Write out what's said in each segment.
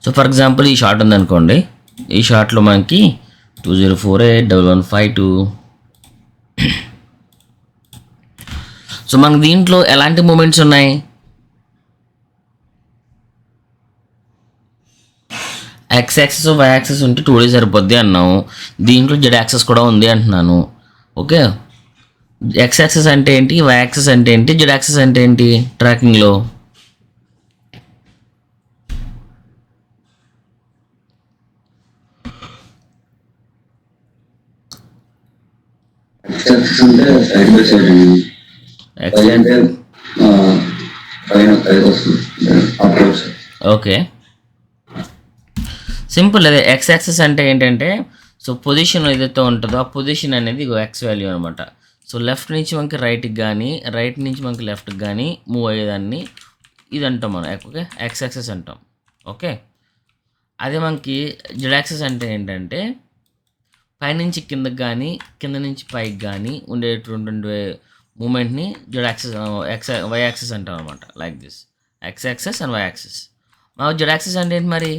So for example ఈ shot ఉందనుకోండి, ఈ షాట్లో మనకి 20481152. సో మనకు దీంట్లో ఎలాంటి మూమెంట్స్ ఉన్నాయి? ఎక్స్ యాక్సెస్ వై యాక్సెస్ ఉంటే 2D సరిపోద్ది అన్నాము. దీంట్లో జెడ్ యాక్సెస్ కూడా ఉంది అంటున్నాను. ఓకే, ఎక్స్ యాక్సెస్ అంటే ఏంటి, వై యాక్సెస్ అంటే ఏంటి, జెడ్ యాక్సెస్ అంటే ఏంటి ట్రాకింగ్లో? ఎక్స్ అంటే సైడ్ బై సైడ్ అండి. ఎక్స్ అంటే పైన పైకి వస్తుంది అప్రోచ్. Okay, simple. అదే ఎక్స్ యాక్సెస్ అంటే ఏంటంటే, సో పొజిషన్ ఏదైతే ఉంటుందో ఆ పొజిషన్ అనేది ఎక్స్ వాల్యూ అనమాట. సో లెఫ్ట్ నుంచి మనకి రైట్కి కానీ, రైట్ నుంచి మనకి లెఫ్ట్కి కానీ మూవ్ అయ్యేదాన్ని ఇది అంటాం మనం. ఓకే, ఎక్స్ యాక్సెస్ అంటాం. ఓకే, అదే మనకి జెడ్ యాక్సెస్ అంటే ఏంటంటే, పైనుంచి కిందకి కానీ, కింద నుంచి పైకి కానీ ఉండేటువంటి మూమెంట్ని జెడ్ యాక్సెస్, వై యాక్సెస్ అంటాం అనమాట. Like this, X axis and Y axis. మా జెడ్ యాక్సెస్ అంటే ఏంటి మరి?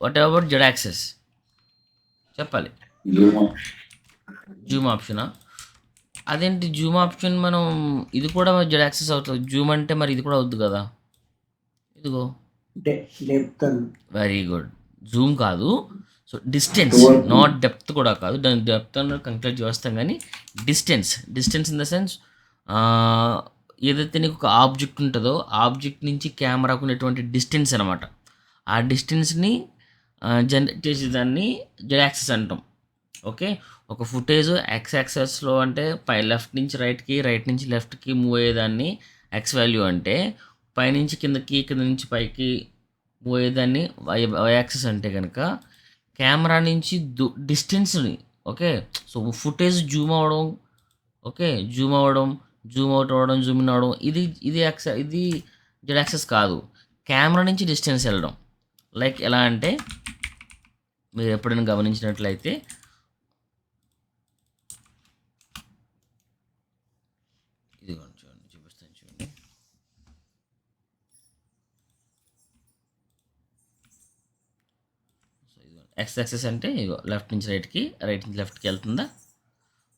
వాట్ అబౌట్ జెడ్ యాక్సెస్ చెప్పాలి. జూమ్ ఆప్షనా? అదేంటి జూమ్ ఆప్షన్? మనం ఇది కూడా జెడ్ యాక్సెస్ అవుతుంది. జూమ్ అంటే మరి ఇది కూడా అవుద్ది కదా. ఇదిగో వెరీ గుడ్. జూమ్ కాదు, సో డిస్టెన్స్, నాట్ డెప్త్ కూడా కాదు. దాని డెప్త్ అని కంక్లూడ్ చేస్తాం, కానీ డిస్టెన్స్ ఇన్ ద సెన్స్ ఏదైతే నీకు ఒక ఆబ్జెక్ట్ ఉంటుందో ఆబ్జెక్ట్ నుంచి కెమెరాకు ఉన్నటువంటి డిస్టెన్స్ అనమాట. ఆ డిస్టెన్స్ని జనరేట్ చేసేదాన్ని జెడ్ యాక్సెస్ అంటాం. ఓకే, ఒక ఫుటేజ్ ఎక్స్ యాక్సెస్లో అంటే పై లెఫ్ట్ నుంచి రైట్కి, రైట్ నుంచి లెఫ్ట్కి మూవ్ అయ్యేదాన్ని ఎక్స్ వాల్యూ అంటే, పైనుంచి కిందకి, కింద నుంచి పైకి మూవ్ అయ్యేదాన్ని వై యాక్సెస్ అంటే కనుక కెమెరా నుంచి డిస్టెన్స్ని. ఓకే, సో ఫుటేజ్ జూమ్ అవ్వడం, ఓకే, జూమ్ అవ్వడం, జూమ్ అవుట్ అవ్వడం, జూమ్ ఇన్ అవ్వడం, ఇది ఇది జెడ్ యాక్సెస్ కాదు. కెమెరా నుంచి డిస్టెన్స్ వెళ్ళడం. లైక్ ఎలా అంటే, మీరు ఎప్పుడైనా గమనించినట్లయితే ఇది చూడండి, చూపిస్తాను చూడండి. సో ఇది ఎక్స్ యాక్సెస్ అంటే ఇగో లెఫ్ట్ నుంచి రైట్కి, రైట్ నుంచి లెఫ్ట్కి వెళ్తుందా.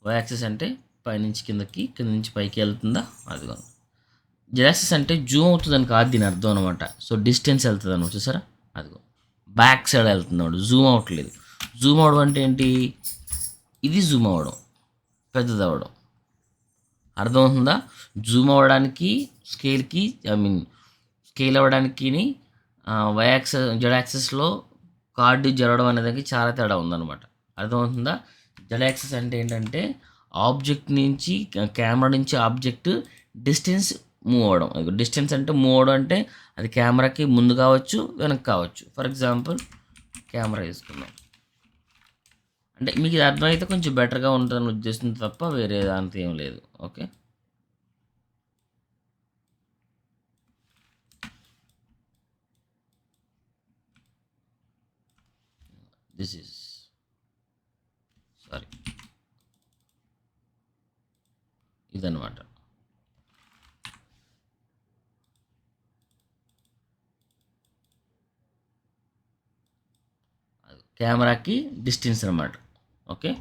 వై యాక్సెస్ అంటే పైనుంచి కిందకి, కింద నుంచి పైకి వెళ్తుందా. అదిగో జెడ్ యాక్సెస్ అంటే జూమ్ అవుతుందని కాదు దీని అర్థం అనమాట. సో డిస్టెన్స్ వెళ్తుంది అనమాట. చూసారా, అదిగో బ్యాక్ సైడ్ వెళ్తుంది అన్నమాట, జూమ్ అవ్వట్లేదు. జూమ్ అవడం అంటే ఏంటి? ఇది జూమ్ అవ్వడం, పెద్దది అవ్వడం. అర్థమవుతుందా? జూమ్ అవ్వడానికి స్కేల్కి, స్కేల్ అవ్వడానికి వై యాక్సెస్, జెడ్ యాక్సెస్లో కార్డు జరగడం అనేది చాలా తేడా ఉందన్నమాట. అర్థమవుతుందా? జెడ్ యాక్సెస్ అంటే ఏంటంటే ఆబ్జెక్ట్ నుంచి, కెమెరా నుంచి ఆబ్జెక్ట్ డిస్టెన్స్ మూవ్ అవ్వడం. డిస్టెన్స్ అంటే మూవ్ అవ్వడం అంటే అది కెమెరాకి ముందు కావచ్చు, వెనక్కి కావచ్చు. ఫర్ ఎగ్జాంపుల్ కెమెరా తీసుకుందాం. అంటే మీకు ఇది అర్థమైతే కొంచెం బెటర్గా ఉంటుందని ఉద్దేశంతో తప్ప వేరే దాంతో ఏం లేదు. ఓకే, దిస్ ఈజ్ సారీ ఇదన్నమాట. కెమెరాకి డిస్టెన్స్ అనమాట. ఓకే,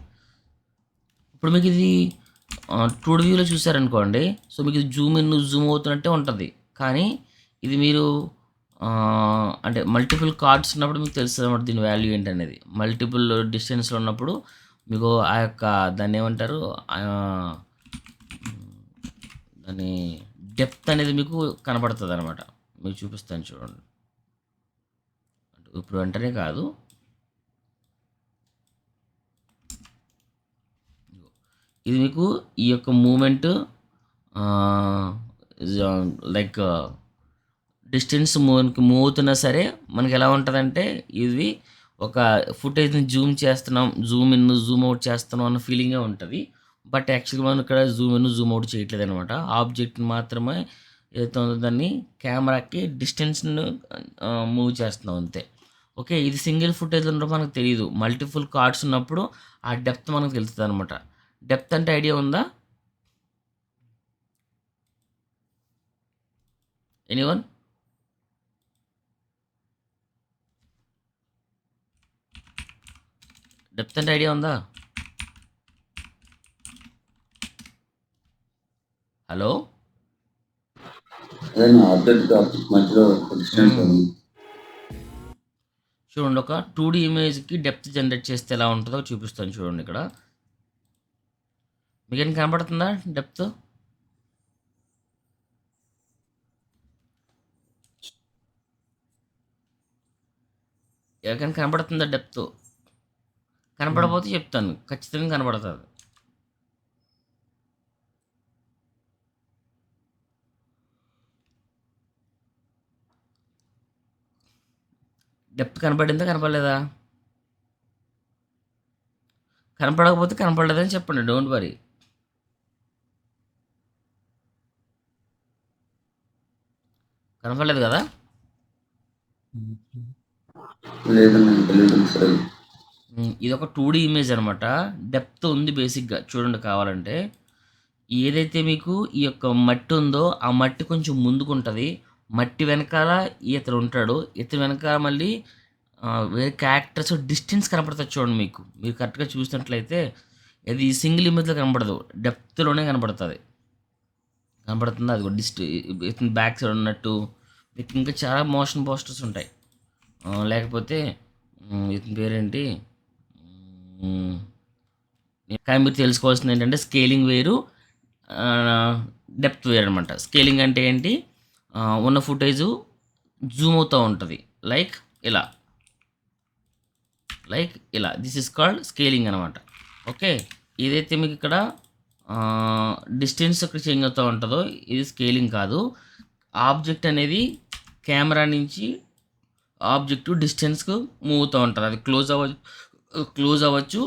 ఇప్పుడు మీకు ఇది 2D వ్యూలో చూసారనుకోండి, సో మీకు ఇది జూమ్ ఇన్, జూమ్ అవుతున్నట్టే ఉంటుంది. కానీ ఇది మీరు అంటే మల్టిపుల్ కార్డ్స్ ఉన్నప్పుడు మీకు తెలుస్తుంది అన్నమాట దీని వాల్యూ ఏంటనేది. మల్టిపుల్ డిస్టెన్స్లో ఉన్నప్పుడు మీకు ఆ యొక్క దాన్ని ఏమంటారు, దాని డెప్త్ అనేది మీకు కనపడుతుంది అనమాట. మీకు చూపిస్తాను చూడండి. ఇప్పుడు వెంటనే కాదు, ఇది మీకు ఈ యొక్క మూమెంట్ లైక్ డిస్టెన్స్ మూవ్ అవుతున్నా సరే మనకి ఎలా ఉంటుందంటే, ఇది ఒక ఫుటేజ్ని జూమ్ చేస్తున్నాం, జూమ్ ఇన్, జూమ్ అవుట్ చేస్తున్నాం అన్న ఫీలింగే ఉంటుంది. బట్ యాక్చువల్గా మనం ఇక్కడ జూమ్ ఇన్, జూమ్ అవుట్ చేయట్లేదు అనమాట. ఆబ్జెక్ట్ని మాత్రమే ఏదైతే ఉందో దాన్ని కెమెరాకి డిస్టెన్స్ను మూవ్ చేస్తున్నాం అంతే. ఓకే, ఇది సింగిల్ ఫుటేజ్ ఉన్నప్పుడు మనకు తెలియదు. మల్టిపుల్ కార్డ్స్ ఉన్నప్పుడు ఆ డెప్త్ మనకు తెలుస్తుంది అనమాట. డెప్త్ అంటే ఐడియా ఉందా ఎనీవన్? డెప్త్ అంటే ఐడియా ఉందా? హలో, అదే నా ఆబ్జెక్ట్ ఆబ్జెక్ట్ మధ్యలో డిస్టెన్స్ చూడండి, ఒక 2D ఇమేజ్కి డెప్త్ జనరేట్ చేస్తే ఎలా ఉంటుందో చూపిస్తాను చూడండి. ఇక్కడ మీకు ఏం కనపడుతుందా డెప్త్? ఎవరికైనా కనపడుతుందా డెప్త్? కనపడకపోతే చెప్తాను, ఖచ్చితంగా కనపడుతుంది. డెప్త్ కనపడిందా కనపడలేదా? కనపడకపోతే కనపడలేదని చెప్పండి, డోంట్ వరీ. కనపడలేదు కదా? లేదండి, తెలియదు సరే. ఇది ఒక 2D ఇమేజ్ అనమాట. డెప్త్ ఉంది బేసిక్గా, చూడండి కావాలంటే. ఏదైతే మీకు ఈ యొక్క మట్టి ఉందో ఆ మట్టి కొంచెం ముందుకుంటుంది. మట్టి వెనకాల ఇతను ఉంటాడు. ఇతని వెనకాల మళ్ళీ వేరే క్యారెక్టర్స్ డిస్టెన్స్ కనపడుతుంది చూడండి. మీకు మీరు కరెక్ట్గా చూసినట్లయితే ఇది సింగిల్ ఇమేజ్లో కనపడదు, డెప్త్లోనే కనపడుతుంది. కనపడుతుంది అది కూడా ఇతని బ్యాక్ సైడ్ ఉన్నట్టు. మీకు ఇంకా చాలా మోషన్ పోస్టర్స్ ఉంటాయి. లేకపోతే ఇతని పేరేంటి, కానీ మీరు తెలుసుకోవాల్సింది ఏంటంటే స్కేలింగ్ వేరు, డెప్త్ వేరు అనమాట. స్కేలింగ్ అంటే ఏంటి, ఉన్న ఫుటేజు జూమ్ అవుతూ ఉంటుంది లైక్ ఇలా, దిస్ ఇస్ కాల్డ్ స్కేలింగ్ అనమాట. ఓకే, ఏదైతే మీకు ఇక్కడ డిస్టెన్స్ చేంజ్ అవుతూ ఉంటుందో ఇది స్కేలింగ్ కాదు. ఆబ్జెక్ట్ అనేది కెమెరా నుంచి ఆబ్జెక్ట్ డిస్టెన్స్కు మూవ్ అవుతూ ఉంటుంది. అది క్లోజ్ అవ్వచ్చు,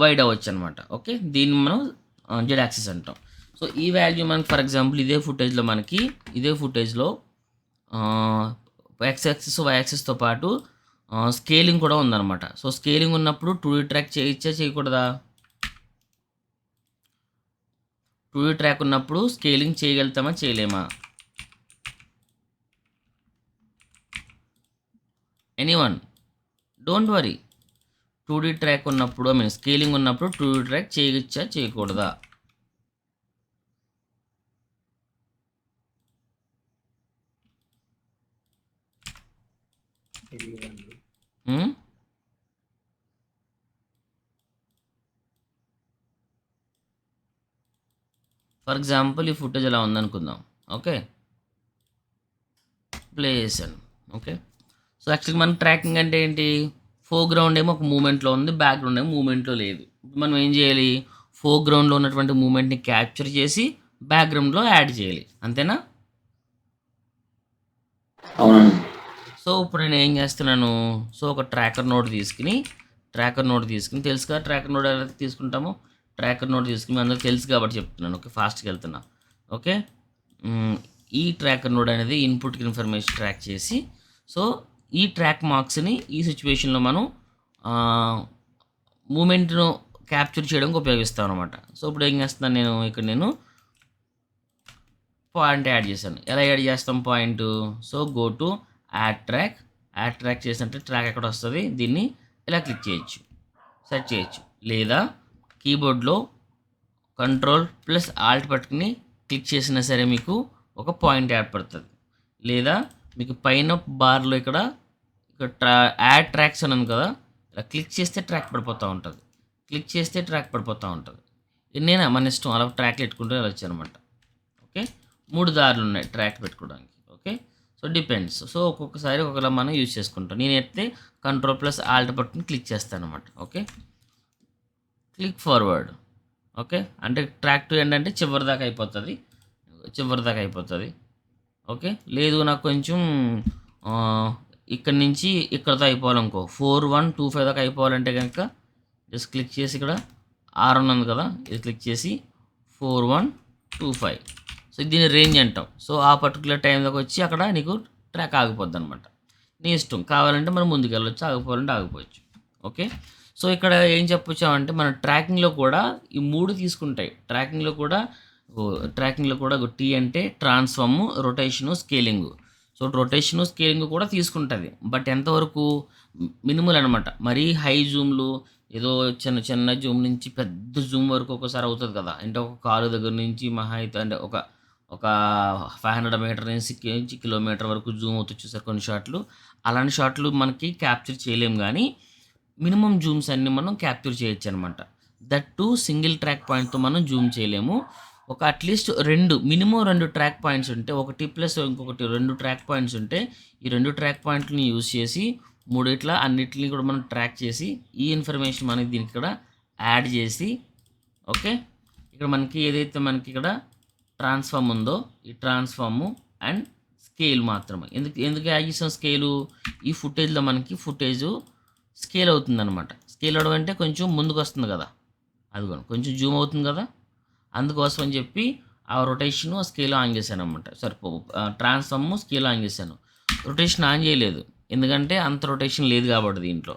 వైడ్ అవ్వచ్చు అనమాట. ఓకే, దీన్ని మనం జెడ్ యాక్సిస్ అంటాం. సో ఈ వాల్యూ మనకి ఫర్ ఎగ్జాంపుల్ ఇదే ఫుటేజ్లో ఎక్స్ యాక్సిస్ వై యాక్సిస్తో పాటు స్కేలింగ్ కూడా ఉందన్నమాట. సో స్కేలింగ్ ఉన్నప్పుడు 2D ట్రాక్ చేయొచ్చా చేయకూడదా? 2D ట్రాక్ ఉన్నప్పుడు స్కేలింగ్ చేయగలుగుతామా చేయలేమా? Anyone, don't worry. 2D track ఉన్నప్పుడు స్కేలింగ్ ఉన్నప్పుడు 2D ట్రాక్ చేయొచ్చా చేయకూడదా? ఫర్ ఎగ్జాంపుల్ ఈ ఫుటేజ్ ఎలా ఉందనుకుందాం. ఓకే, ప్లే చేశాను. ఓకే, సో యాక్చువల్గా మన ట్రాకింగ్ అంటే ఏంటి, ఫోర్గ్రౌండ్ ఏమో ఒక మూమెంట్లో ఉంది, బ్యాక్గ్రౌండ్ ఏమో మూమెంట్లో లేదు. మనం ఏం చేయాలి, ఫోర్గ్రౌండ్లో ఉన్నటువంటి మూమెంట్ని క్యాప్చర్ చేసి బ్యాక్గ్రౌండ్లో యాడ్ చేయాలి, అంతేనా? అవునండి. సో ఇప్పుడు నేను ఏం చేస్తున్నాను, సో ఒక ట్రాకర్ నోడ్ తీసుకుని తెలుసు కదా ట్రాకర్ నోడ్ ఎలా తీసుకుంటామో, ట్రాకర్ నోడ్ తీసుకుని మీ అందరూ తెలుసు కాబట్టి చెప్తున్నాను. ఓకే, ఫాస్ట్గా వెళ్తున్నా. ఓకే, ఈ ట్రాకర్ నోడ్ అనేది ఇన్పుట్కి ఇన్ఫర్మేషన్ ట్రాక్ చేసి, సో ఈ ట్రాక్ మార్క్స్ని ఈ సిచ్యువేషన్లో మనం మూమెంట్ను క్యాప్చర్ చేయడానికి ఉపయోగిస్తాం అనమాట. సో ఇప్పుడు ఏం చేస్తున్నాను నేను పాయింట్ యాడ్ చేశాను. ఎలా యాడ్ చేస్తాం point, so go to add track చేసినట్టు ట్రాక్ ఎక్కడ వస్తుంది, దీన్ని ఇలా క్లిక్ చేయొచ్చు, సెట్ చేయొచ్చు. లేదా కీబోర్డ్లో Ctrl+Alt పట్టుకుని క్లిక్ చేసినా సరే మీకు ఒక పాయింట్ ఏర్పడుతుంది. లేదా మీకు పైన బార్లో ఇక్కడ యాడ్ ట్రాక్స్ అని ఉంది కదా, ఇలా క్లిక్ చేస్తే ట్రాక్ పడిపోతూ ఉంటుంది. ఎన్నైనా మన ఇష్టం, అలా ట్రాక్లు పెట్టుకుంటూ వెళ్ళొచ్చు అనమాట. ఓకే, 3 దారులు ఉన్నాయి ట్రాక్ పెట్టుకోవడానికి. Okay, so depends. సో ఒక్కొక్కసారి ఒకలా మనం యూజ్ చేసుకుంటాం. నేనైతే Ctrl+Alt పట్టుకుని క్లిక్ చేస్తాను అనమాట. Okay, click forward. ఓకే, అంటే ట్రాక్ టు ఎండ్ అంటే చివరి దాకా అయిపోతుంది. ఓకే, లేదు నాకు కొంచెం ఇక్కడ నుంచి ఇక్కడతో అయిపోవాలనుకో, 4125 దాకా అయిపోవాలంటే కనుక జస్ట్ క్లిక్ చేసి ఇక్కడ R ఉన్నది కదా, ఇది క్లిక్ చేసి 4125. సో దీన్ని రేంజ్ అంటాం. సో ఆ పర్టికులర్ టైం దాకా వచ్చి అక్కడ నీకు ట్రాక్ ఆగిపోద్ది అనమాట. నీ ఇష్టం, కావాలంటే మనం ముందుకు వెళ్ళొచ్చు, ఆగిపోవాలంటే ఆగిపోవచ్చు. ఓకే, సో ఇక్కడ ఏం చెప్పొచ్చామంటే మన ట్రాకింగ్లో కూడా ఈ 3 తీసుకుంటాయి. ట్రాకింగ్లో కూడా టీ అంటే transform, rotation, scaling. So rotation scaling కూడా తీసుకుంటుంది, బట్ ఎంతవరకు మినిమల్ అనమాట. మరీ హై జూమ్లు ఏదో చిన్న చిన్న జూమ్ నుంచి పెద్ద జూమ్ వరకు ఒకసారి అవుతుంది కదా, అంటే ఒక కారు దగ్గర నుంచి మహా అయితే అంటే ఒక ఒక 500 మీటర్ నుంచి కిలోమీటర్ వరకు జూమ్ అవుతుంది చూసారు కొన్ని షాట్లు. అలాంటి షాట్లు మనకి క్యాప్చర్ చేయలేము, కానీ మినిమం జూమ్స్ అన్నీ మనం క్యాప్చర్ చేయొచ్చు అనమాట. దట్ టు సింగిల్ ట్రాక్ పాయింట్తో మనం జూమ్ చేయలేము. ఒక అట్లీస్ట్ మినిమం 2 ట్రాక్ పాయింట్స్ ఉంటే, ఒకటి ప్లస్ ఇంకొకటి 2 ట్రాక్ పాయింట్స్ ఉంటే, ఈ 2 ట్రాక్ పాయింట్లని యూజ్ చేసి మూడిట్లా అన్నిటిని కూడా మనం ట్రాక్ చేసి ఈ ఇన్ఫర్మేషన్ మనకి దీనికి ఇక్కడ యాడ్ చేసి, ఓకే, ఇక్కడ మనకి ఏదైతే మనకి ఇక్కడ ట్రాన్స్ఫార్మ్ ఉందో ఈ ట్రాన్స్ఫార్ము అండ్ స్కేల్ మాత్రమే. ఎందుకు యాడ్ చేసాం స్కేలు? ఈ ఫుటేజ్లో మనకి ఫుటేజు స్కేల్ అవుతుంది అనమాట. స్కేల్ అవడం అంటే కొంచెం ముందుకు వస్తుంది కదా, అదిగోండి కొంచెం జూమ్ అవుతుంది కదా, అందుకోసం అని చెప్పి ఆ రొటేషను స్కేల్ ఆన్ చేశాను అనమాట. ట్రాన్స్ఫార్మ్ స్కేల్ ఆన్ చేశాను, రొటేషన్ ఆన్ చేయలేదు ఎందుకంటే అంత రొటేషన్ లేదు కాబట్టి దీంట్లో.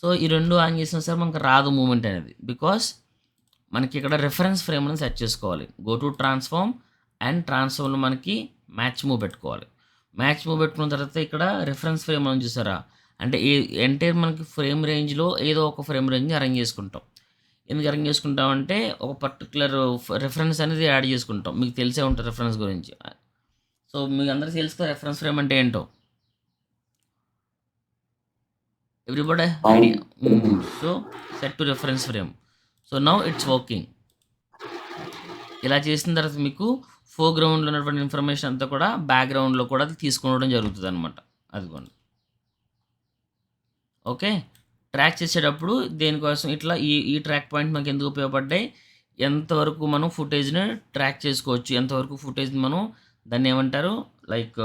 సో ఈ 2 ఆన్ చేసిన సార్ మనకు రాదు మూమెంట్ అనేది, బికాస్ మనకి ఇక్కడ రిఫరెన్స్ ఫ్రేమ్ అని సెట్ చేసుకోవాలి. గో టు ట్రాన్స్ఫార్మ్ అండ్ ట్రాన్స్ఫార్మ్లో మనకి మ్యాచ్ మూవ్ పెట్టుకోవాలి. మ్యాచ్ మూవ్ పెట్టుకున్న తర్వాత ఇక్కడ రిఫరెన్స్ ఫ్రేమ్ అని చూసారా, అంటే ఎంటైర్ మనకి ఫ్రేమ్ రేంజ్లో ఏదో ఒక ఫ్రేమ్ రేంజ్ అరేంజ్ చేసుకుంటాం. ఎందుకు అరేంజ్ చేసుకుంటాం అంటే ఒక పర్టికులర్ రిఫరెన్స్ అనేది యాడ్ చేసుకుంటాం. మీకు తెలిసే ఉంటుంది రిఫరెన్స్ గురించి. సో మీకు అందరికీ తెలుసు కదా రిఫరెన్స్ ఫ్రేమ్ అంటే ఏంటో. Everybody idea? So set to reference frame. So now it's working. ఇలా చేసిన తర్వాత మీకు ఫోర్గ్రౌండ్లో ఉన్నటువంటి ఇన్ఫర్మేషన్ అంతా కూడా బ్యాక్గ్రౌండ్లో కూడా అది తీసుకోవడం జరుగుతుంది అనమాట. అదిగోండి, ఓకే. ట్రాక్ చేసేటప్పుడు దేనికోసం ఇట్లా ఈ ట్రాక్ పాయింట్ మనకి ఎందుకు ఉపయోగపడ్డాయి, ఎంతవరకు మనం ఫుటేజ్ని ట్రాక్ చేసుకోవచ్చు, ఎంతవరకు ఫుటేజ్ని మనం దాన్ని ఏమంటారు లైక్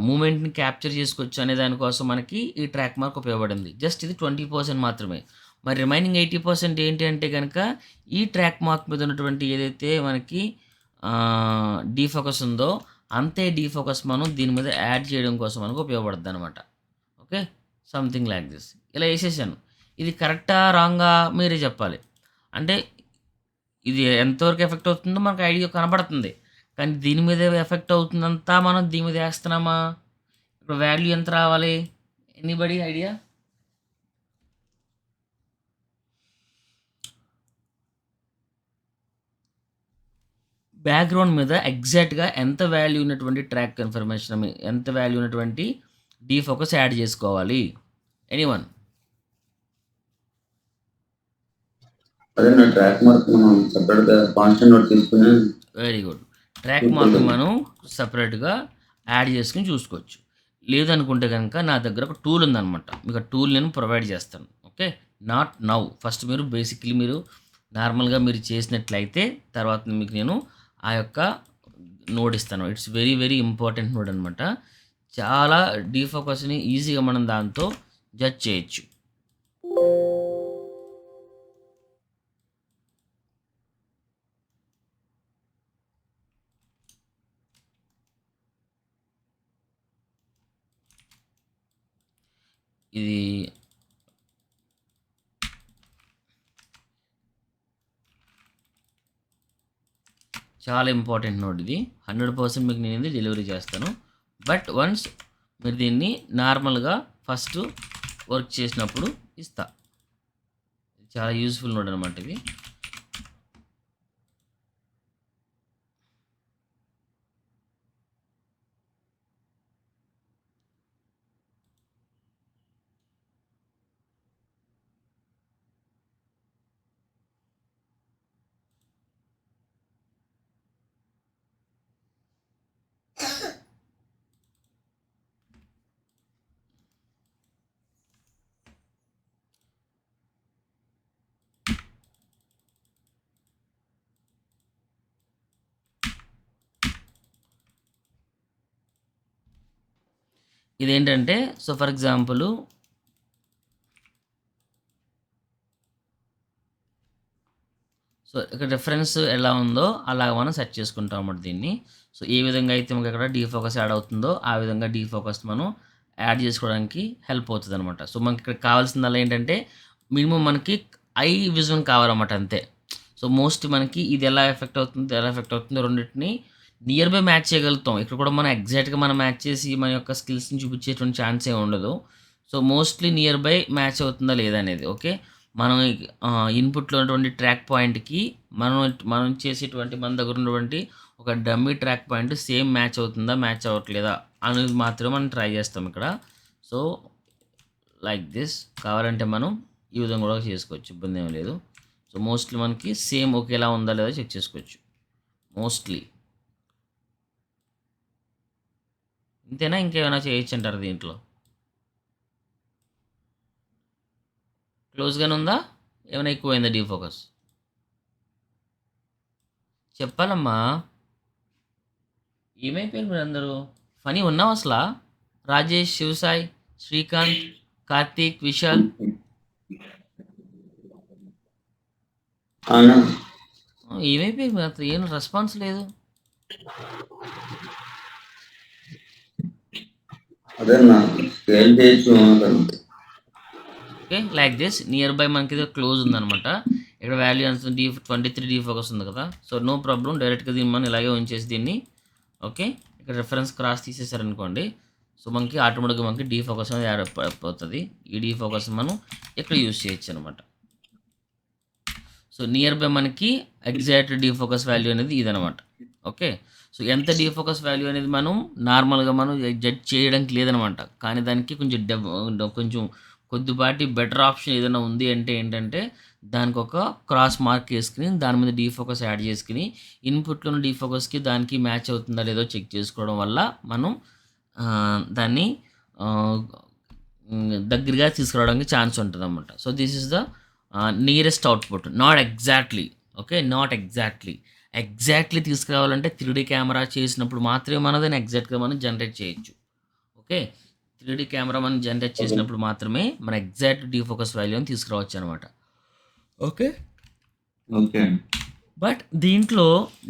మూమెంట్ని క్యాప్చర్ చేసుకోవచ్చు అనే దానికోసం మనకి ఈ ట్రాక్ మార్క్ ఉపయోగపడింది. జస్ట్ ఇది 20% మాత్రమే. మరి రిమైనింగ్ 80% ఏంటి అంటే కనుక ఈ ట్రాక్ మార్క్ మీద ఉన్నటువంటి ఏదైతే మనకి డీఫోకస్ ఉందో అంతే డీఫోకస్ మనం దీని మీద యాడ్ చేయడం కోసం మనకు ఉపయోగపడుతుంది అనమాట. Okay, something like this. ఇలా వేసేసాను. ఇది కరెక్టా రాంగా మీరే చెప్పాలి. అంటే ఇది ఎంతవరకు ఎఫెక్ట్ అవుతుందో మనకు ఐడియా కనబడుతుంది, కానీ దీని మీద ఎఫెక్ట్ అవుతుందంతా మనం దీని మీద వేస్తున్నామా? ఇప్పుడు వాల్యూ ఎంత రావాలి? Anybody idea? బ్యాక్గ్రౌండ్ మీద ఎగ్జాక్ట్గా ఎంత వాల్యూ ఉన్నటువంటి ట్రాక్ కన్ఫర్మేషన్, ఎంత వాల్యూ ఉన్నటువంటి డీఫోకస్ యాడ్ చేసుకోవాలి? ఎనీవన్? అదే ట్రాక్ మార్క్ మనం సపరేట్గా కాన్స్టెంట్ నోట్ తీసుకుని. Very good. ట్రాక్ మార్క్ మనం సపరేట్గా యాడ్ చేసుకుని చూసుకోవచ్చు. లేదనుకుంటే కనుక నా దగ్గర ఒక టూల్ ఉందన్నమాట, మీకు ఆ టూల్ నేను ప్రొవైడ్ చేస్తాను. Okay, not now. ఫస్ట్ మీరు బేసిక్లీ మీరు నార్మల్గా మీరు చేసినట్లయితే తర్వాత మీకు నేను ఆ యొక్క నోడ్ ఇస్తాను. It's very very important node అనమాట. చాలా డీఫోకస్ని ఈజీగా మనం దాంతో జడ్జ్ చేయొచ్చు. ఇది చాలా ఇంపార్టెంట్ నోట్. ఇది 100% మీకు నేను ఇది డెలివరీ చేస్తాను. బట్ వన్స్ మీరు దీన్ని నార్మల్గా ఫస్ట్ వర్క్ చేసినప్పుడు ఇస్తా. చాలా యూస్ఫుల్ నోట్ అనమాట ఇది. ఇదేంటంటే సో ఫర్ ఎగ్జాంపుల్ సో ఇక్కడ రిఫరెన్స్ ఎలా ఉందో అలా మనం సెట్ చేసుకుంటాం అన్నమాట దీన్ని. సో ఏ విధంగా అయితే మనకి ఇక్కడ డీఫోకస్ యాడ్ అవుతుందో ఆ విధంగా డీఫోకస్ మనం యాడ్ చేసుకోవడానికి హెల్ప్ అవుతుంది అనమాట. సో మనకి ఇక్కడ కావాల్సిందల్లా ఏంటంటే మినిమం మనకి ఐ విజన్ కావాలన్నమాట, అంతే. సో మోస్ట్ మనకి ఇది ఎలా ఎఫెక్ట్ అవుతుంది రెండింటిని నియర్ బై మ్యాచ్ చేయగలుగుతాం. ఇక్కడ కూడా మనం ఎగ్జాక్ట్‌గా మనం మ్యాచ్ చేసి మన యొక్క స్కిల్స్‌ని చూపించేటువంటి ఛాన్స్ ఏమి ఉండదు. So, mostly near by match అవుతుందా లేదా అనేది. ఓకే. మనం ఇన్‌పుట్‌లో ఉన్నటువంటి ట్రాక్ పాయింట్‌కి మనం మనం చేసేటువంటి మన దగ్గర ఉన్నటువంటి ఒక dummy track point same match అవుతుందా? మ్యాచ్ అవ్వట్లేదా? అనేది మాత్రమే మనం ట్రై చేస్తాం ఇక్కడ. సో, లైక్ దిస్ కావాలంటే మనం ఈ విధంగా కూడా చేసుకోవచ్చు. ఇబ్బంది ఏమి లేదు. సో, మోస్ట్‌లీ మనకి సేమ్ ఒకేలా ఉందా లేదా చెక్ చేసుకోవచ్చు. మోస్ట్‌లీ. ఇంతేనా? ఇంకేమైనా చేయొచ్చంటారా దీంట్లో? క్లోజ్‌గానే ఉందా? ఏమైనా ఎక్కువైందా డీఫోకస్? చెప్పాలమ్మా. ఏమైపోయారు మీరందరూ? ఫనీ ఉన్నావా అసలా? రాజేష్, శివసాయి, శ్రీకాంత్, కార్తీక్, విశాల్. అవునా? ఏమైపోయారు మీరు అసలు? ఏం రెస్పాన్స్ లేదు. అదే నా స్కేల్ చేయొచ్చు అతను. Okay. Like this near by మనకి ఇది క్లోజ్ ఉందనమాట. ఇక్కడ వాల్యూ ఎంత ఉంది? 23 డీఫోకస్ ఉంది కదా! So, no problem. డైరెక్ట్‌గా దీన్ని మనం ఇలాగే ఉంచేసి దీన్ని ఓకే. ఇక్కడ రిఫరెన్స్ క్రాస్ తీసేసారనుకోండి. సో, మనకి ఆటోమేటిక్‌గా మనకి డీఫోకస్ అనేది యాడ్ అయిపోతది. ఈ డీఫోకస్ మనం ఇక్కడ యూజ్ చేయొచ్చనమాట. సో, నియర్ బై మనకి ఎగ్జాక్ట్ డీఫోకస్ వాల్యూ అనేది ఇదనమాట. ఓకే. సో, ఎంత డీఫోకస్ వాల్యూ అనేది మనం నార్మల్‌గా మనం జడ్జ్ చేయడానికి లేదనమాట. కానీ దానికి కొంచెం కొద్దిపాటి బెటర్ ఆప్షన్ ఏదైనా ఉంది అంటే ఏంటంటే, దానికొక క్రాస్ మార్క్ ఏసుకొని, దాని మీద డీఫోకస్ యాడ్ చేసుకొని, ఇన్‌పుట్‌లో ఉన్న డీఫోకస్‌కి దానికి మ్యాచ్ అవుతుందా లేదో చెక్ చేసుకోవడం వల్ల మనం దాన్ని ఆహ్, దగ్గరగా తీసుకురావడానికి ఛాన్స్ ఉంటదనమాట. So, this is the nearest output. Not exactly. Okay. Not exactly. Exactly తీసుకురావాలంటే 3డీ కెమెరా చేసినప్పుడు మాత్రమే మనం దాన్ని ఎగ్జాక్ట్‌గా మనం జనరేట్ చేయొచ్చు. ఓకే. 3డీ కెమెరా మనం జనరేట్ ఓకే. చేసినప్పుడు మాత్రమే మన ఎగ్జాక్ట్ డీఫోకస్ వాల్యూని తీసుకురావచ్చనమాట. ఓకే. ఓకే. బట్ దీంట్లో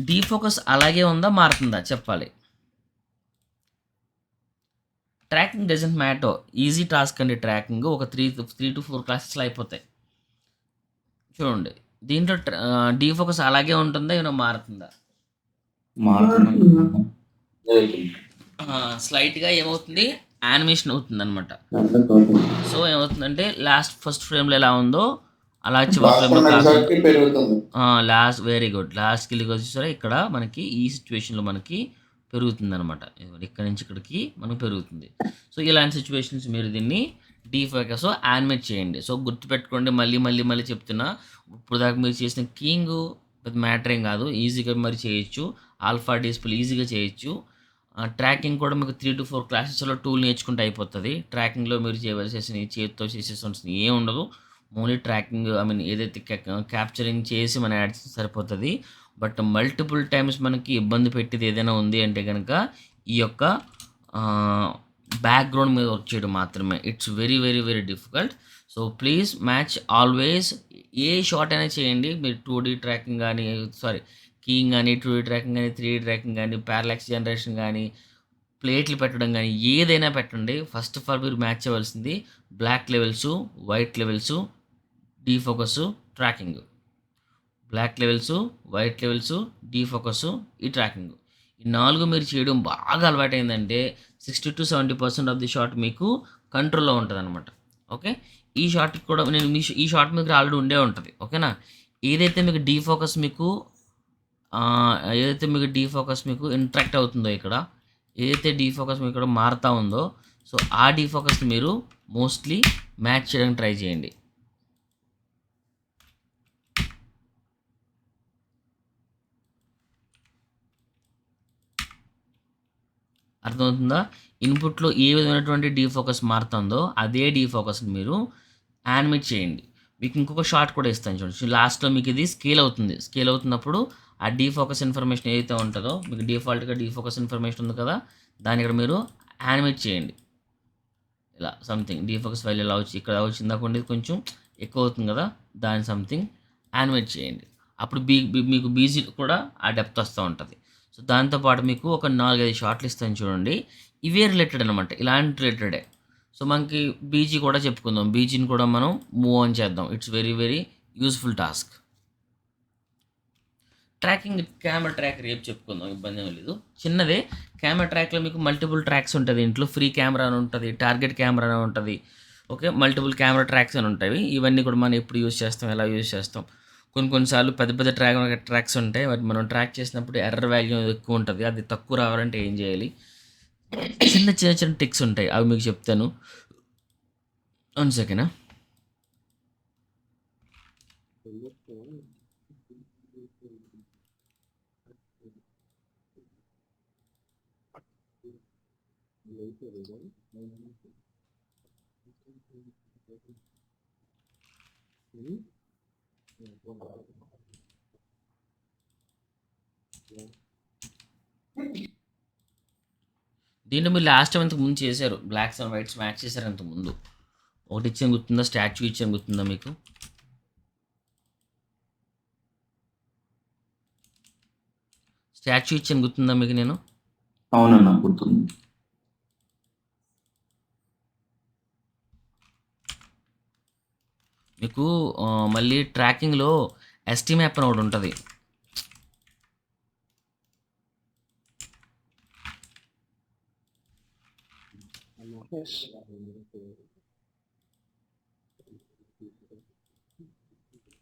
డీఫోకస్ అలాగే ఉందా? మారుతుందా? చెప్పాలి. Tracking doesn't matter. Easy task అండి ట్రాకింగ్. ఒక 3-4 క్లాసెస్‌లో అయిపోతాయి. చూడండి. దీంట్లో డీఫోకస్ అలాగే ఉంటుందా? ఏమైనా మారుతుందా? మారుతుంది. స్లైట్‌గా ఏమవుతుంది? యానిమేషన్ అవుతుందనమాట. సో, ఏమవుతుందంటే ఫస్ట్ ఫ్రేమ్‌లో ఎలా ఉందో అలా చివరి ఫ్రేమ్‌లో కాకుండా పెరుగుతుంది. Very good. లాస్ట్‌కెళ్ళికొచ్చేసరికి ఇక్కడ మనకి ఈ సిట్యుయేషన్‌లో మనకి పెరుగుతుందనమాట. ఇదిగోండి ఇక్కడి నుంచి ఇక్కడికి మనకు పెరుగుతుంది. సో, ఇలాంటి సిట్యుయేషన్స్ మీరు దీన్ని డీఫోకస్ యానిమేట్ చేయండి. సో, గుర్తుపెట్టుకోండి మళ్ళీ చెప్తున్నా. ఇప్పటిదాకా మీరు చేసిన కీయింగు పెద్ద మ్యాటర్ ఏం కాదు. ఈజీగా మరి చేయొచ్చు. ఆల్ఫా డిస్ప్లే ఈజీగా చేయొచ్చు. ట్రాకింగ్ కూడా మీకు 3-4 క్లాసెస్‌లో టూల్ నేర్చుకుంటే అయిపోతది. ట్రాకింగ్‌లో మీరు చేయవలసేసినయి చేత్తో చేసేసవలసినయి ఏం ఉండదు. ఓన్లీ ట్రాకింగ్ ఐ మీన్ ఏదైతే క్యాప్చరింగ్ చేసి మనం యాడ్ చేస్తే సరిపోతది. బట్ మల్టిపుల్ టైమ్స్ మనకి ఇబ్బంది పెట్టేది ఏదైనా ఉంది అంటే గనక ఈ యొక్క బ్యాక్‌గ్రౌండ్ మీద వర్క్ చేయడం మాత్రమే. It's very difficult. So, please match always a shot అయినా చేయండి. మీరు 2డీ ట్రాకింగ్ గానీ కీయింగ్ గానీ, 2డీ ట్రాకింగ్ గానీ, 3డీ ట్రాకింగ్ గానీ, పారలాక్స్ జనరేషన్ గానీ, ప్లేట్లు పెట్టడం గానీ ఏదైనా పెట్టండి. ఫస్ట్ ఆఫ్ ఆల్ మీరు మ్యాచ్ చేయవలసింది black levels, white levels, defocus, tracking. Black levels, white levels, defocus, ఈ ట్రాకింగు. ఈ 4 మీరు చేయడం బాగా అలవాటయిందంటే 60-70% ఆఫ్ ది షాట్ మీకు కంట్రోల్‌లో ఉంటదనమాట. ఓకే. ఈ షాట్‌కి కూడా ఈ షాట్ మీకు ఆల్రెడీ ఉండే ఉంటది. ఓకేనా. ఏదైతే మీకు డీఫోకస్ మీకు ఇంటరాక్ట్ అవుతుందో ఇక్కడ, ఏదైతే డీఫోకస్ మీకు ఇక్కడ మారుతా ఉందో, సో, ఆ డీఫోకస్‌ని మీరు మోస్ట్‌లీ మ్యాచ్ చేయడానికి ట్రై చేయండి. అర్థమవుతుందా? ఇన్‌పుట్‌లో ఏ విధమైనటువంటి డీఫోకస్ మారుతుందో అదే డీఫోకస్‌ని మీరు యానిమేట్ చేయండి. మీకు ఇంకొక షాట్ కూడా ఇస్తాను చూడండి. లాస్ట్‌లో మీకు ఇది స్కేల్ అవుతుంది. స్కేల్ అవుతున్నప్పుడు ఆ డీఫోకస్ ఇన్ఫర్మేషన్ ఏదైతే ఉంటదో మీకు డిఫాల్ట్‌గా డీఫోకస్ ఇన్ఫర్మేషన్ ఉంది కదా! దాన్ని ఇక్కడ మీరు యానిమేట్ చేయండి. ఇలా సంథింగ్ డీఫోకస్ వాల్యూ ఇలా వచ్చి ఇక్కడ వచ్చింది అనుకోండి కొంచెం ఎక్కువ అవుతుంది కదా! దాన్ని సంథింగ్ యానిమేట్ చేయండి. అప్పుడు మీకు బీజీ కూడా ఆ డెప్త్ వస్తా ఉంటది. సో, దాంతో పాటు మీకు ఒక 4, 5 షాట్లు ఇస్తాను చూడండి. ఇవే రిలేటెడ్ అనమాట. ఇలాంటి రిలేటెడే. సో, మనకి బీజీ కూడా చెప్పుకుందాం. బీజీని కూడా మనం మూవ్ ఆన్ చేద్దాం. It's very useful task. Tracking camera track రేపు చెప్పుకుందాం, ఇబ్బంది ఏం లేదు. చిన్నదే కెమెరా ట్రాక్లో మీకు మల్టిపుల్ ట్రాక్స్ ఉంటుంది. ఇంట్లో ఫ్రీ కెమెరా అని ఉంటుంది, టార్గెట్ కెమెరా అని ఉంటుంది. ఓకే, మల్టిపుల్ కెమెరా ట్రాక్స్ అని ఉంటాయి. ఇవన్నీ కూడా మనం ఎప్పుడు యూజ్ చేస్తాం, ఎలా యూజ్ చేస్తాం. కొన్నిసార్లు పెద్ద పెద్ద ట్రాక్స్ ఉంటాయి. వాటి మనం ట్రాక్ చేసినప్పుడు ఎర్రర్ వాల్యూ ఎక్కువ ఉంటుంది. అది తక్కువ రావాలంటే ఏం చేయాలి, చిన్న చిన్న చిన్న టిక్స్ ఉంటాయి, అవి మీకు చెప్తాను. 1 సెకండ్. దీంట్లో మీరు లాస్ట్ టైం ఇంతకు ముందు చేశారు, బ్లాక్స్ అండ్ వైట్స్ మ్యాచ్ చేశారు ఇంతకు ముందు. ఒకటి ఇచ్చాను గుర్తుందా, స్టాచ్యూ ఇచ్చాను గుర్తుందా మీకు? స్టాచ్యూ ఇచ్చాను గుర్తుందా మీకు నేను? అవునన్నా గుర్తుంది. మీకు మళ్ళీ ట్రాకింగ్లో ఎస్టీ మ్యాప్ అని ఒకటి ఉంటుంది.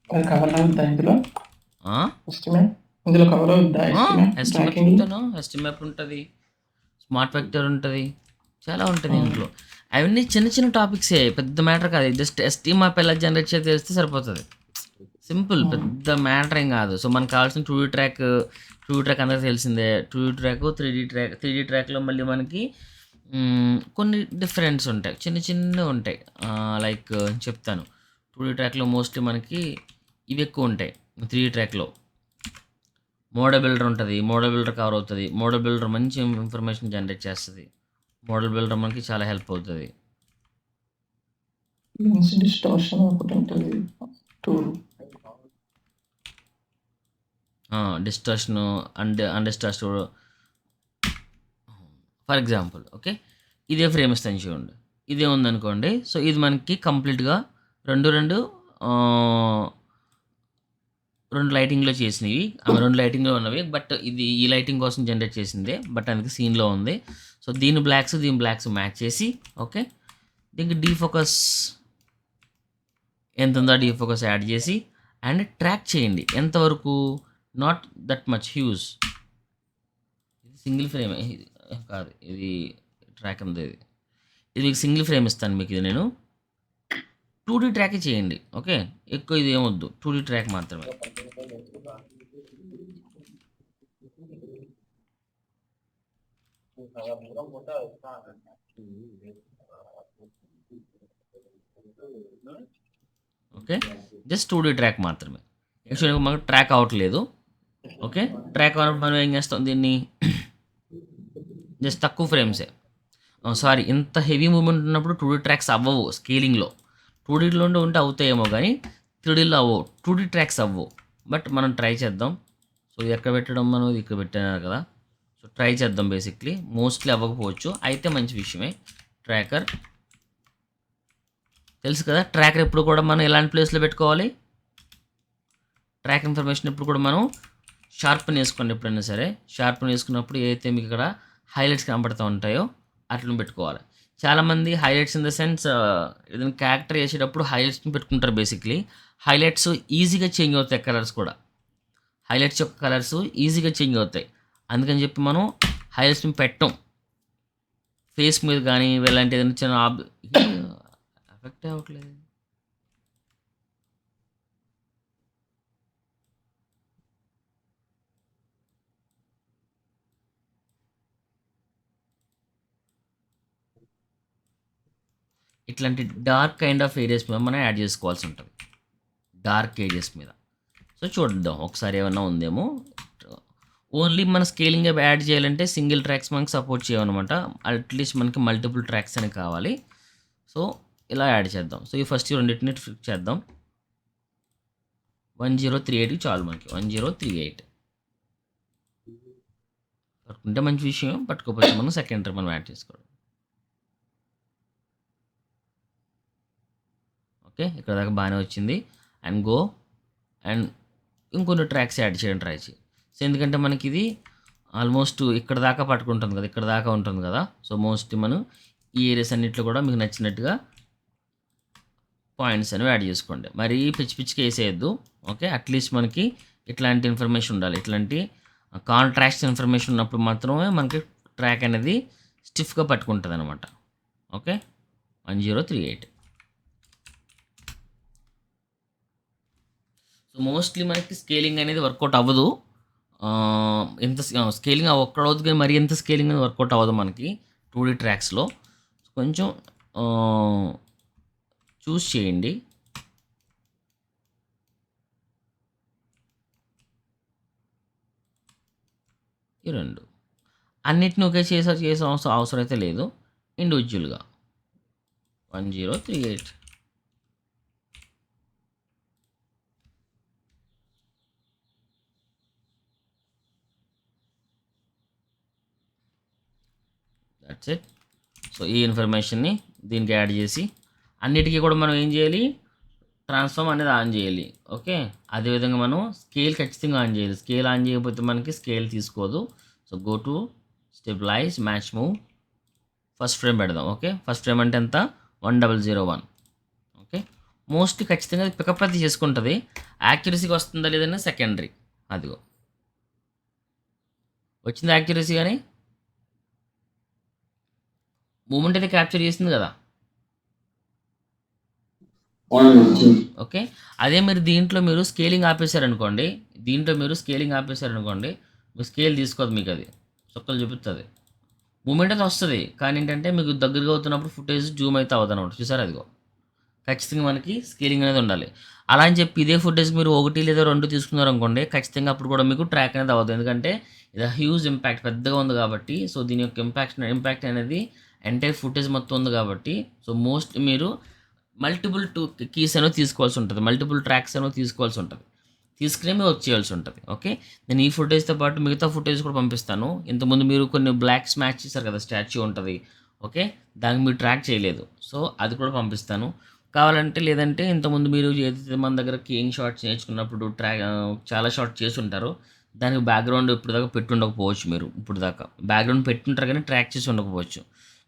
అది కవర్ అవుద్దా ఇందులో? ఆ? ఎస్టిమేట్ ఇందులో కవర్ అవుద్దా? ఎస్టీ మ్యాప్ ట్రాకింగ్ చెప్తాను, ఎస్టీ మ్యాప్ ఉంటుంది, స్మార్ట్ వెక్టర్ ఉంటుంది, చాలా ఉంటుంది ఇంట్లో. అవన్నీ చిన్న చిన్న టాపిక్సే, పెద్ద మ్యాటర్ కాదు. జస్ట్ ఎస్టీ మ్యాప్ ఎలా జనరేట్ చేసి తెలిస్తే సరిపోతుంది, సింపుల్, పెద్ద మ్యాటర్ ఏం కాదు. సో మనకు కావాల్సిన 2D ట్రాక్, 2D ట్రాక్ అందరికీ తెలిసిందే. 2D track, 3D track. 3D ట్రాక్లో మళ్ళీ మనకి కొన్ని డిఫరెన్స్ ఉంటాయి, చిన్న చిన్నవి ఉంటాయి. లైక్ చెప్తాను. 2D ట్రాక్లో మోస్ట్లీ మనకి ఇవి ఎక్కువ ఉంటాయి. 3D ట్రాక్లో మోడల్ బిల్డర్ ఉంటుంది, మోడల్ బిల్డర్ కవర్ అవుతుంది. మోడల్ బిల్డర్ మంచి ఇన్ఫర్మేషన్ జనరేట్ చేస్తుంది. మోడల్ బిల్డర్ మనకి చాలా హెల్ప్ అవుతుంది. డిస్టార్షన్ ఒకటి ఉంటుంది, tool distortion and undistortion. For example, okay, ఇదే ఫ్రేమ్ ఇస్తాను చూడండి, ఇదే ఉందనుకోండి. సో ఇది మనకి కంప్లీట్గా రెండు లైటింగ్లో చేసినవి, అవి 2 లైటింగ్లో ఉన్నవి. బట్ ఇది ఈ లైటింగ్ కోసం జనరేట్ చేసిందే, బట్ అందుకే సీన్లో ఉంది. సో దీని బ్లాక్స్ మ్యాచ్ చేసి, ఓకే, దీనికి డీఫోకస్ ఎంత ఉందో డీఫోకస్ యాడ్ చేసి అండ్ ట్రాక్ చేయండి ఎంతవరకు. నాట్ దట్ మచ్ హ్యూజ్, ఇది సింగిల్ ఫ్రేమ్ కాదు, ఇది ట్రాక్ ఉంది. ఇది మీకు సింగిల్ ఫ్రేమ్ ఇస్తాను మీకు. ఇది నేను 2D ట్రాకే చేయండి, ఓకే, ఎక్కువ ఇది ఏమొద్దు, 2D ట్రాక్ మాత్రమే. ఓకే, జస్ట్ 2D ట్రాక్ మాత్రమే. యాక్చువల్గా మనకు ట్రాక్ అవ్వట్లేదు. ఓకే, ట్రాక్ అవ్వడం మనం ఏం చేస్తాం, దీన్ని జస్ట్ తక్కువ ఫ్రేమ్సే. సారీ, ఇంత హెవీ మూమెంట్ ఉన్నప్పుడు 2D ట్రాక్స్ అవ్వవు స్కేలింగ్లో. 2Dలో ఉంటే అవుతాయేమో కానీ 3Dలో అవ్వవు, 2D ట్రాక్స్ అవ్వవు. బట్ మనం ట్రై చేద్దాం. సో ఇది ఎక్కడ పెట్టడం, మనం ఇది ఇక్కడ పెట్టినారు కదా. సో ట్రై చేద్దాం. బేసిక్లీ మోస్ట్లీ అవ్వకపోవచ్చు, అయితే మంచి విషయమే. ట్రాకర్ తెలుసు కదా, ట్రాకర్ ఎప్పుడు కూడా మనం ఎలాంటి ప్లేస్లో పెట్టుకోవాలి. ట్రాక్ ఇన్ఫర్మేషన్ ఎప్పుడు కూడా మనం షార్ప్ని వేసుకోండి. ఎప్పుడైనా సరే షార్ప్ని వేసుకున్నప్పుడు ఏదైతే మీకు ఇక్కడ హైలైట్స్ కనబడుతూ ఉంటాయో అట్లా పెట్టుకోవాలి. చాలామంది హైలైట్స్ ఇన్ ద సెన్స్ ఏదైనా క్యారెక్టర్ వేసేటప్పుడు హైలైట్స్ని పెట్టుకుంటారు. బేసిక్లీ హైలైట్స్ ఈజీగా చేంజ్ అవుతాయి, కలర్స్ కూడా. హైలైట్స్ యొక్క కలర్స్ ఈజీగా చేంజ్ అవుతాయి, అందుకని చెప్పి మనం హైలైట్స్ని పెట్టం. ఫేస్ మీద కానీ ఇలాంటి ఏదైనా చిన్న ఎఫెక్ట్ అవ్వట్లేదు. ఇట్లాంటి డార్క్ కైండ్ ఆఫ్ ఏరియాస్ మీద మనం యాడ్ చేసుకోవాల్సి ఉంటుంది, డార్క్ ఏరియాస్ మీద. సో చూద్దాం ఒకసారి ఏమన్నా ఉందేమో. ఓన్లీ మన స్కేలింగ్ యాడ్ చేయాలంటే సింగిల్ ట్రాక్స్ మనకి సపోర్ట్ చేయమన్నమాట. అట్లీస్ట్ మనకి మల్టిపుల్ ట్రాక్స్ అని కావాలి. సో ఇలా యాడ్ చేద్దాం. సో ఈ ఫస్ట్ రెండింటిని ఫిక్స్ చేద్దాం. 1038 చాలు మనకి, 1038 పట్టుకుంటే మంచి విషయం. పట్టుకోకపోతే మనం సెకండరీ మనం యాడ్ చేసుకోవడం. ఓకే, ఇక్కడ దాకా బాగానే వచ్చింది. అండ్ గో అండ్ ఇంకొన్ని ట్రాక్స్ యాడ్ చేయడం ట్రై చేయి. సో ఎందుకంటే మనకి ఇది ఆల్మోస్ట్ ఇక్కడ దాకా పట్టుకుంటుంది కదా, ఇక్కడ దాకా ఉంటుంది కదా. సో మోస్ట్లీ మనం ఈ ఏరియాస్ అన్నింటిలో కూడా మీకు నచ్చినట్టుగా పాయింట్స్ అనేవి యాడ్ చేసుకోండి. మరీ పిచ్చి పిచ్చిగా వేసేయద్దు. ఓకే, అట్లీస్ట్ మనకి ఇట్లాంటి ఇన్ఫర్మేషన్ ఉండాలి. ఇట్లాంటి కాంట్రాక్ట్స్ ఇన్ఫర్మేషన్ ఉన్నప్పుడు మాత్రమే మనకి ట్రాక్ అనేది స్టిఫ్గా పట్టుకుంటుంది అనమాట. ఓకే, 1038. సో మోస్ట్లీ మనకి స్కేలింగ్ అనేది వర్కౌట్ అవ్వదు. ఎంత స్కేలింగ్ ఒక్కడవుతుంది కానీ మరి ఎంత స్కేలింగ్ అనేది వర్కౌట్ అవ్వదు మనకి 2D ట్రాక్స్లో. కొంచెం చూస్ చేయండి. ఈ రెండు అన్నిటిని ఒకే చేసే అవసరం అయితే లేదు. ఇండివిజువల్గా 1038. That's it. సో ఈ ఇన్ఫర్మేషన్ని దీనికి యాడ్ చేసి అన్నిటికీ కూడా మనం ఏం చేయాలి, ట్రాన్స్ఫార్మ్ అనేది ఆన్ చేయాలి. ఓకే, అదేవిధంగా మనం స్కేల్ ఖచ్చితంగా ఆన్ చేయాలి. స్కేల్ ఆన్ చేయకపోతే మనకి స్కేల్ తీసుకోదు. So go to stabilize match move, first frame పెడదాం. ఓకే, ఫస్ట్ ఫ్రేమ్ అంటే ఎంత, 1001. ఓకే, మోస్ట్లీ ఖచ్చితంగా పికప్ అయితే చేసుకుంటుంది. యాక్యురసీగా వస్తుందా లేదన్నా సెకండరీ. అదిగో వచ్చింది యాక్యురసీ, కానీ మూమెంట్ అయితే క్యాప్చర్ చేసింది కదా. ఓకే, అదే మీరు దీంట్లో మీరు స్కేలింగ్ ఆపేశారనుకోండి, మీకు స్కేల్ తీసుకోదు, మీకు అది చుక్కలు చూపిస్తుంది. మూమెంట్ అయితే వస్తుంది, కానీ ఏంటంటే మీకు దగ్గరగా అవుతున్నప్పుడు ఫుటేజ్ జూమ్ అయితే అవ్వదు అనమాట. చూసారు, అదిగో ఖచ్చితంగా మనకి స్కేలింగ్ అనేది ఉండాలి. అలా అని చెప్పి ఇదే ఫుటేజ్ మీరు 1 లేదా 2 తీసుకున్నారు అనుకోండి, ఖచ్చితంగా అప్పుడు కూడా మీకు ట్రాక్ అనేది అవ్వదు. ఎందుకంటే ఇది హ్యూజ్ ఇంపాక్ట్, పెద్దగా ఉంది కాబట్టి. సో దీని యొక్క ఇంపాక్ట్ అనేది ఎంటైర్ ఫుటేజ్ మొత్తం ఉంది కాబట్టి. సో మోస్ట్ మీరు మల్టిపుల్ కీస్ అనేవి తీసుకోవాల్సి ఉంటుంది, మల్టిపుల్ ట్రాక్స్ అనేవి తీసుకోవాల్సి ఉంటుంది, తీసుకునే మీరు వర్క్ చేయాల్సి ఉంటుంది. ఓకే, నేను ఈ ఫుటేజ్తో పాటు మిగతా ఫుటేజ్ కూడా పంపిస్తాను. ఇంతకుముందు మీరు కొన్ని బ్లాక్ స్మాచ్ చేశారు కదా, స్టాచ్యూ ఉంటుంది. ఓకే, దానికి మీరు ట్రాక్ చేయలేదు, సో అది కూడా పంపిస్తాను కావాలంటే. లేదంటే ఇంతకుముందు మీరు ఏదైతే మన దగ్గర కేయింగ్ షార్ట్స్ నేర్చుకున్నప్పుడు చాలా షార్ట్ చేసి ఉంటారో, దానికి బ్యాక్గ్రౌండ్ ఇప్పుడు దాకా పెట్టి ఉండకపోవచ్చు. మీరు ఇప్పుడు దాకా బ్యాక్గ్రౌండ్ పెట్టుంటారు కానీ ట్రాక్ చేసి ఉండకపోవచ్చు.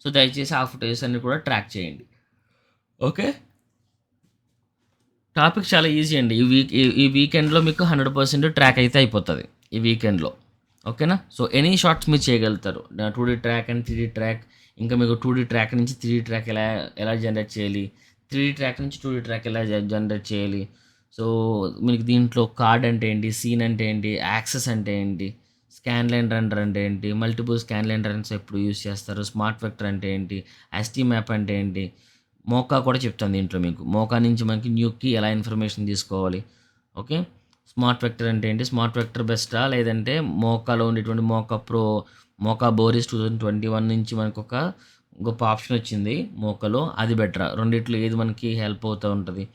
సో దయచేసి ఆ ఫుటేజెస్ అన్ని కూడా ట్రాక్ చేయండి. ఓకే, టాపిక్ చాలా ఈజీ అండి. ఈ వీకెండ్లో మీకు 100% ట్రాక్ అయితే అయిపోతుంది ఈ వీకెండ్లో. ఓకేనా, సో ఎనీ షార్ట్స్ మీరు చేయగలుగుతారు. 2D track and 3D track, ఇంకా మీకు 2D ట్రాక్ నుంచి 3D ట్రాక్ ఎలా జనరేట్ చేయాలి, 3D ట్రాక్ నుంచి 2D ట్రాక్ ఎలా జనరేట్ చేయాలి. సో మీకు దీంట్లో కార్డ్ అంటే ఏంటి, సీన్ అంటే ఏంటి, యాక్సెస్ అంటే ఏంటి, స్కాన్ లైన్ రెండర్ అంటే ఏంటి, మల్టిపుల్ స్కాన్ లైన్ రన్స్ ఎప్పుడు యూస్ చేస్తారు, స్మార్ట్ వెక్టర్ అంటే ఏంటి, ఎస్టీ మ్యాప్ అంటే ఏంటి, మోకా కూడా చెప్తాను దీంట్లో మీకు. మోకా నుంచి మనకి న్యూకి ఎలా ఇన్ఫర్మేషన్ తీసుకోవాలి. ఓకే, స్మార్ట్ వెక్టర్ అంటే ఏంటి, స్మార్ట్ వెక్టర్ బెస్టా లేదంటే మోకాలో ఉండేటువంటి మోకా బోరిస్ 2021 నుంచి మనకు ఒక గొప్ప ఆప్షన్ వచ్చింది మోకాలో, అది బెటరా, రెండిట్లో ఏది మనకి హెల్ప్ అవుతూ ఉంటుంది.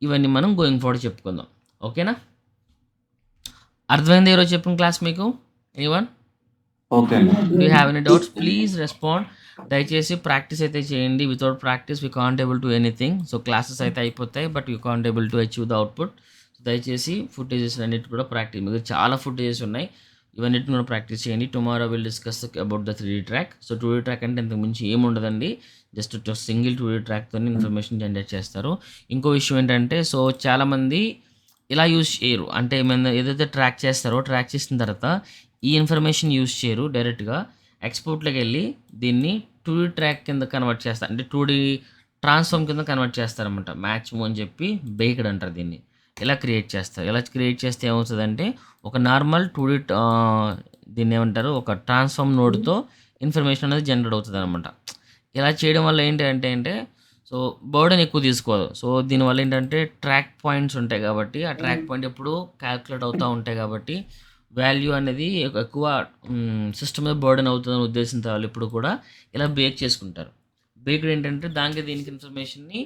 ఇవన్నీ మనం గోయింగ్ ఫార్వర్డ్ చెప్పుకుందాం. ఓకేనా, అర్థమైంది ఈరోజు చెప్పిన క్లాస్ మీకు? Anyone? Okay, do have any doubts? Please respond. దయచేసి ప్రాక్టీస్ అయితే చేయండి. Without practice we can't able to anything. So classes అయితే అయిపోతాయి, but you can't able to achieve the output. దయచేసి ఫుటేజెస్ అన్నిటి కూడా ప్రాక్టీస్, మీకు చాలా ఫుటేజెస్ ఉన్నాయి, ఇవన్నిటిని కూడా ప్రాక్టీస్ చేయండి. Tomorrow will discuss about the 3D track. So 2D track అంటే ఇంతకు మించి ఏముండదండి, జస్ట్ సింగిల్ 2D ట్రాక్తో ఇన్ఫర్మేషన్ జనరేట్ చేస్తారు. ఇంకో విషయం ఏంటంటే, సో చాలామంది ఇలా యూజ్ చేయరు, అంటే ఏదైతే ట్రాక్ చేస్తారో ట్రాక్ చేసిన తర్వాత ఈ ఇన్ఫర్మేషన్ యూజ్ చేయరు, డైరెక్ట్గా ఎక్స్పోర్ట్లోకి వెళ్ళి దీన్ని 2D ట్రాక్ కింద కన్వర్ట్ చేస్తారు, అంటే 2D ట్రాన్స్ఫార్మ్ కింద కన్వర్ట్ చేస్తారనమాట. మ్యాచ్ మూవ్ అని చెప్పి బేక్డ్ అంటారు దీన్ని. ఇలా క్రియేట్ చేస్తారు. ఇలా క్రియేట్ చేస్తే ఏమవుతుందంటే ఒక నార్మల్ 2D దీన్ని ఏమంటారు, ఒక ట్రాన్స్ఫార్మ్ నోడ్తో ఇన్ఫర్మేషన్ అనేది జనరేట్ అవుతుంది అనమాట. ఇలా చేయడం వల్ల ఏంటంటే సో బర్డెన్ ఎక్కువ తీసుకోదు. సో దీనివల్ల ఏంటంటే ట్రాక్ పాయింట్స్ ఉంటాయి కాబట్టి, ఆ ట్రాక్ పాయింట్ ఎప్పుడు క్యాల్కులేట్ అవుతూ ఉంటాయి కాబట్టి వాల్యూ అనేది ఎక్కువ సిస్టమ్ మీద బర్డెన్ అవుతుందని ఉద్దేశంతో వాళ్ళు ఇప్పుడు కూడా ఇలా బేక్ చేసుకుంటారు. బేక్డ్ ఏంటంటే దానికి దీనికి ఇన్ఫర్మేషన్ని,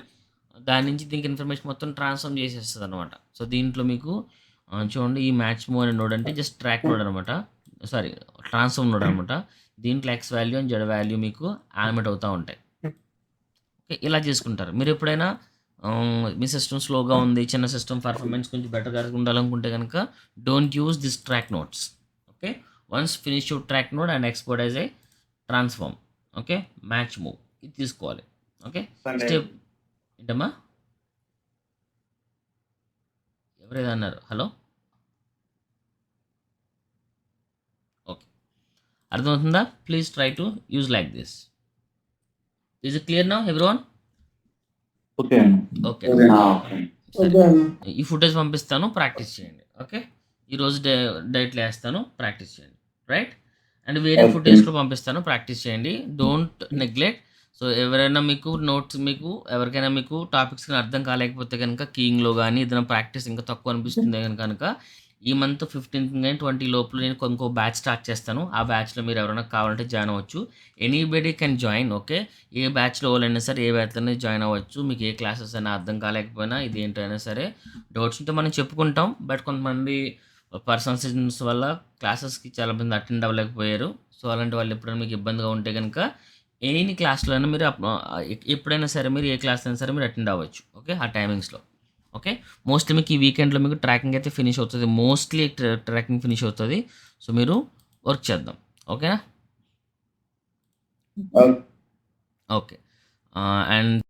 దాని నుంచి దీనికి ఇన్ఫర్మేషన్ మొత్తం ట్రాన్స్ఫార్మ్ చేసేస్తుంది అనమాట. సో దీంట్లో మీకు చూడండి, ఈ మ్యాచ్ మూవ్ అనే నోడ్ అంటే జస్ట్ ట్రాక్ నోడ్ అనమాట, సారీ ట్రాన్స్ఫార్మ్ నోడ్ అనమాట. దీంట్లో X value and Z value మీకు యానిమేట్ అవుతూ ఉంటాయి. ఓకే, ఇలా చేసుకుంటారు. మీరు ఎప్పుడైనా మీ సిస్టమ్ స్లోగా ఉంది, చిన్న సిస్టమ్ పర్ఫార్మెన్స్ కొంచెం బెటర్గా ఉండాలనుకుంటే కనుక don't use this track notes. Okay, once finish your track note and export as a transform. Okay, match move ఇది తీసుకోవాలి. ఓకే, స్టెప్ ఏంటమ్మా, ఎవరేదో అన్నారు? హలో, ఓకే, అర్థమవుతుందా? Please try to use like this. Is it clear now everyone? Okay okay, okay. సరే, ఈ footage పంపిస్తాను, practice చేయండి. Okay, ఈరోజు డైట్లో వేస్తాను, ప్రాక్టీస్ చేయండి. రైట్, అండ్ వేరే Okay. ఫుటేజ్ కూడా పంపిస్తాను, ప్రాక్టీస్ చేయండి. Don't neglect. సో ఎవరైనా మీకు నోట్స్, మీకు ఎవరికైనా మీకు టాపిక్స్ అర్థం కాలేకపోతే కనుక కీయింగ్లో కానీ ఏదైనా ప్రాక్టీస్ ఇంకా తక్కువ అనిపిస్తుంది కనుక ఈ మంత్ 15th కానీ 20 లోపల నేను ఇంకో బ్యాచ్ స్టార్ట్ చేస్తాను. ఆ బ్యాచ్లో మీరు ఎవరైనా కావాలంటే జాయిన్ అవ్వచ్చు. Anybody can join. ఓకే, ఏ బ్యాచ్లో వాళ్ళైనా సరే ఏ బ్యాచ్లోనే జాయిన్ అవ్వచ్చు. మీకు ఏ క్లాసెస్ అయినా అర్థం కాలేకపోయినా ఇది ఏంటైనా సరే డౌట్స్ ఉంటే మనం చెప్పుకుంటాం. బట్ కొంతమంది పర్సనల్ రీజన్స్ వల్ల క్లాసెస్కి చాలా మంది అటెండ్ అవ్వలేకపోయారు. సో అలాంటి వాళ్ళు ఎప్పుడైనా మీకు ఇబ్బందిగా ఉంటే కనుక ఎనీ క్లాస్లో అయినా మీరు ఎప్పుడైనా సరే మీరు ఏ క్లాస్ అయినా సరే మీరు అటెండ్ అవ్వచ్చు. ఓకే, ఆ టైమింగ్స్లో. ఓకే, మోస్ట్లీ మీకు ఈ వీకెండ్లో మీకు ట్రాకింగ్ అయితే ఫినిష్ అవుతుంది, మోస్ట్లీ ట్రాకింగ్ ఫినిష్ అవుతుంది. సో మీరు వర్క్ చేద్దాం. ఓకేనా? Okay, and